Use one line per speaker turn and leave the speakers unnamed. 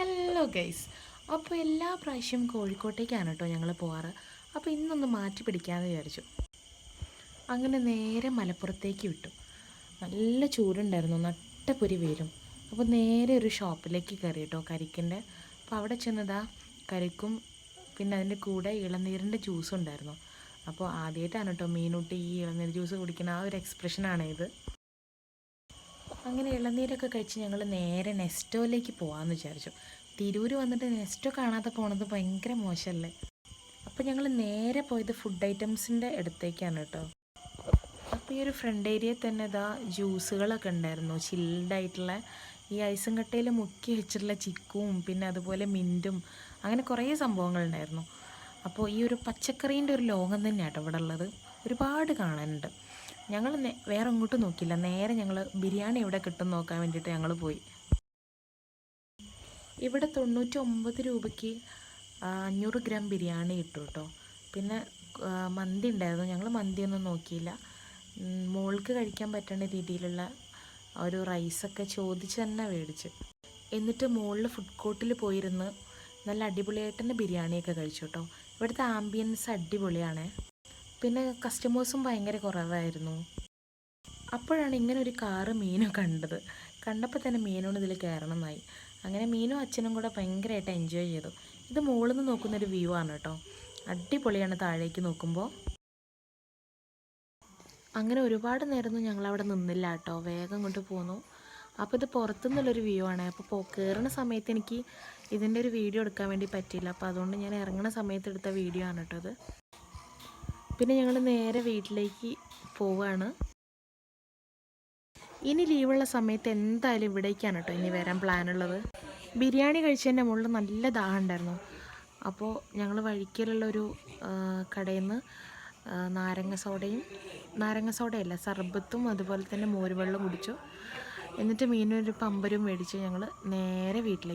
Hello guys. അപ്പോൾ എല്ലാ പ്രാവശ്യവും കോഴിക്കോട്ടേക്കാണ് കേട്ടോ ഞങ്ങൾ പോവാറ്. അപ്പോൾ ഇന്നൊന്ന് മാറ്റി പിടിക്കാമെന്ന് വിചാരിച്ചു. അങ്ങനെ നേരെ മലപ്പുറത്തേക്ക് വിട്ടു. നല്ല ചൂടുണ്ടായിരുന്നു, നട്ടപ്പൊരി വെയിലും. അപ്പോൾ നേരെ ഒരു ഷോപ്പിലേക്ക് കയറി കേട്ടോ, കരിക്കിൻ്റെ. അപ്പോൾ അവിടെ ചെന്നതാ കരിക്കും പിന്നെ അതിൻ്റെ കൂടെ ഇളനീരിൻ്റെ ജ്യൂസും ഉണ്ടായിരുന്നു. അപ്പോൾ ആദ്യമായിട്ടാണ് കേട്ടോ മീനൂട്ടി ഈ ഇളനീർ ജ്യൂസ് കുടിക്കുന്ന ആ ഒരു എക്സ്പ്രഷനാണ് ഇത്. അങ്ങനെ ഇളനീരൊക്കെ കഴിച്ച് ഞങ്ങൾ നേരെ നെസ്റ്റോയിലേക്ക് പോകാമെന്ന് വിചാരിച്ചു. തിരൂർ വന്നിട്ട് നെസ്റ്റോ കാണാതെ പോണത് ഭയങ്കര മോശമല്ലേ. അപ്പോൾ ഞങ്ങൾ നേരെ പോയത് ഫുഡ് ഐറ്റംസിൻ്റെ അടുത്തേക്കാണ് കേട്ടോ. അപ്പോൾ ഈ ഒരു ഫ്രണ്ട് ഏരിയയിൽ തന്നെ ഇതാ ജ്യൂസുകളൊക്കെ ഉണ്ടായിരുന്നു, ചിൽഡായിട്ടുള്ള. ഈ ഐസും കട്ടയിൽ മുക്കി വെച്ചിട്ടുള്ള ചിക്കുവും പിന്നെ അതുപോലെ മിൻറ്റും അങ്ങനെ കുറേ സംഭവങ്ങളുണ്ടായിരുന്നു. അപ്പോൾ ഈ ഒരു പച്ചക്കറീൻ്റെ ഒരു ലോകം തന്നെയാണ് കേട്ടോ ഇവിടെ ഉള്ളത്, ഒരുപാട് കാണാനുണ്ട്. ഞങ്ങൾ വേറെ അങ്ങോട്ടും നോക്കിയില്ല, നേരെ ഞങ്ങൾ ബിരിയാണി എവിടെ കിട്ടും നോക്കാൻ വേണ്ടിയിട്ട് ഞങ്ങൾ പോയി. ഇവിടെ 99 രൂപയ്ക്ക് 500 ഗ്രാം ബിരിയാണി കിട്ടും കേട്ടോ. പിന്നെ മന്തി ഉണ്ടായിരുന്നു, ഞങ്ങൾ മന്തിയൊന്നും നോക്കിയില്ല. മോൾക്ക് കഴിക്കാൻ പറ്റുന്ന രീതിയിലുള്ള ഒരു റൈസൊക്കെ ചോദിച്ച് തന്നെ മേടിച്ച്. എന്നിട്ട് മുകളിൽ ഫുഡ് കോർട്ടിൽ പോയിരുന്ന് നല്ല അടിപൊളിയായിട്ട് തന്നെ ബിരിയാണിയൊക്കെ കഴിച്ചു കേട്ടോ. ഇവിടുത്തെ ആംബിയൻസ് അടിപൊളിയാണ്. പിന്നെ കസ്റ്റമേഴ്സും ഭയങ്കര കുറവായിരുന്നു. അപ്പോഴാണ് ഇങ്ങനെ ഒരു കാറ് മീനു കണ്ടത്. കണ്ടപ്പോൾ തന്നെ മീനോട് ഇതിൽ കയറണം എന്നായി. അങ്ങനെ മീനും അച്ഛനും കൂടെ ഭയങ്കരമായിട്ട് എൻജോയ് ചെയ്തു. ഇത് മുകളിൽ നിന്ന് നോക്കുന്നൊരു വ്യൂ ആണ് കേട്ടോ, അടിപൊളിയാണ് താഴേക്ക് നോക്കുമ്പോൾ. അങ്ങനെ ഒരുപാട് നേരമൊന്നും ഞങ്ങളവിടെ നിന്നില്ല കേട്ടോ, വേഗം കൊണ്ട് പോന്നു. അപ്പോൾ ഇത് പുറത്തുനിന്നുള്ളൊരു വ്യൂ ആണ്. അപ്പോൾ കയറുന്ന സമയത്ത് എനിക്ക് ഇതിൻ്റെ ഒരു വീഡിയോ എടുക്കാൻ വേണ്ടി പറ്റിയില്ല. അപ്പോൾ അതുകൊണ്ട് ഞാൻ ഇറങ്ങുന്ന സമയത്ത് എടുത്ത വീഡിയോ ആണ് കേട്ടോ അത്. പിന്നെ ഞങ്ങൾ നേരെ വീട്ടിലേക്ക് പോവുകയാണ്. ഇനി ലീവുള്ള സമയത്ത് എന്തായാലും ഇവിടേക്കാണ് കേട്ടോ ഇനി വരാൻ പ്ലാനുള്ളത്. ബിരിയാണി കഴിച്ചതിൻ്റെ മുകളിൽ നല്ല ദാഹം ഉണ്ടായിരുന്നു. അപ്പോൾ ഞങ്ങൾ വഴിക്കലുള്ളൊരു കടയിൽ നിന്ന് നാരങ്ങ സോഡയല്ല സർബത്തും അതുപോലെ തന്നെ മോരുവെള്ളം കുടിച്ചു. എന്നിട്ട് മീനൊരു പമ്പരും മേടിച്ച് ഞങ്ങൾ നേരെ വീട്ടിലേക്ക്